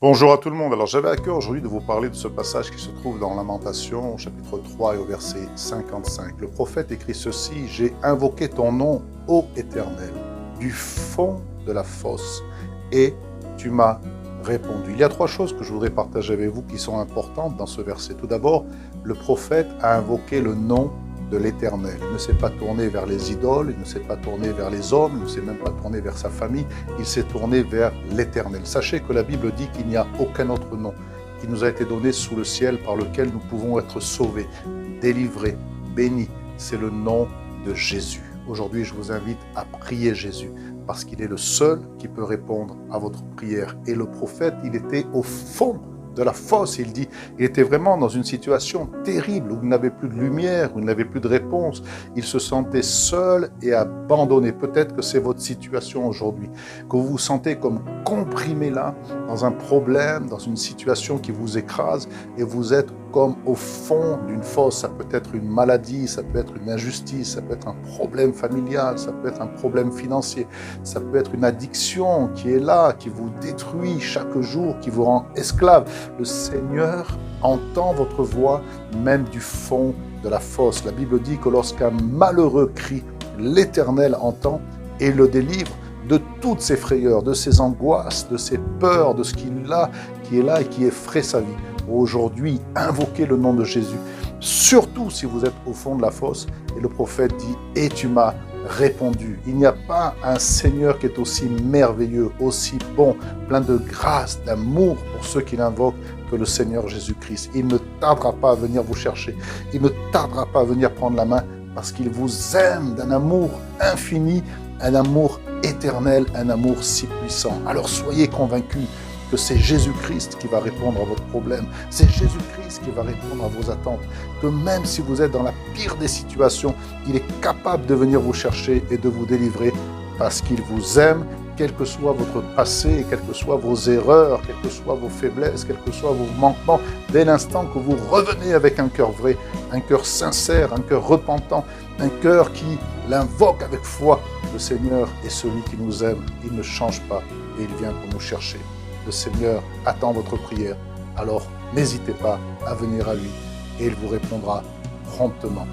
Bonjour à tout le monde. Alors j'avais à cœur aujourd'hui de vous parler de ce passage qui se trouve dans Lamentation, au chapitre 3 et au verset 55. Le prophète écrit ceci: J'ai invoqué ton nom, ô Éternel, du fond de la fosse, et tu m'as répondu. Il y a trois choses que je voudrais partager avec vous qui sont importantes dans ce verset. Tout d'abord, le prophète a invoqué le nom de l'Éternel. Il ne s'est pas tourné vers les idoles, il ne s'est pas tourné vers les hommes, il ne s'est même pas tourné vers sa famille, il s'est tourné vers l'Éternel. Sachez que la Bible dit qu'il n'y a aucun autre nom qui nous a été donné sous le ciel par lequel nous pouvons être sauvés, délivrés, bénis. C'est le nom de Jésus. Aujourd'hui, je vous invite à prier Jésus parce qu'il est le seul qui peut répondre à votre prière. Et le prophète, il était au fond de la fosse, il dit. Il était vraiment dans une situation terrible où il n'avait plus de lumière, où il n'avait plus de réponse. Il se sentait seul et abandonné. Peut-être que c'est votre situation aujourd'hui, que vous vous sentez comme comprimé là, dans un problème, dans une situation qui vous écrase, et vous êtes comme au fond d'une fosse. Ça peut être une maladie, ça peut être une injustice, ça peut être un problème familial, ça peut être un problème financier, ça peut être une addiction qui est là, qui vous détruit chaque jour, qui vous rend esclave. Le Seigneur entend votre voix même du fond de la fosse. La Bible dit que lorsqu'un malheureux crie, l'Éternel entend et le délivre de toutes ses frayeurs, de ses angoisses, de ses peurs, de ce qu'il a, qui est là et qui effraie sa vie. Aujourd'hui, invoquez le nom de Jésus, surtout si vous êtes au fond de la fosse. Et le prophète dit: « Et tu m'as répondu ». Il n'y a pas un Seigneur qui est aussi merveilleux, aussi bon, plein de grâce, d'amour pour ceux qui l'invoquent que le Seigneur Jésus-Christ. Il ne tardera pas à venir vous chercher, il ne tardera pas à venir prendre la main parce qu'il vous aime d'un amour infini, un amour éternel, un amour si puissant. Alors soyez convaincus que c'est Jésus-Christ qui va répondre à votre problème, c'est Jésus-Christ qui va répondre à vos attentes, que même si vous êtes dans la pire des situations, il est capable de venir vous chercher et de vous délivrer parce qu'il vous aime, quel que soit votre passé, quelles que soient vos erreurs, quelles que soient vos faiblesses, quels que soient vos manquements, dès l'instant que vous revenez avec un cœur vrai, un cœur sincère, un cœur repentant, un cœur qui l'invoque avec foi, le Seigneur est celui qui nous aime, il ne change pas et il vient pour nous chercher. Le Seigneur attend votre prière, alors n'hésitez pas à venir à lui et il vous répondra promptement.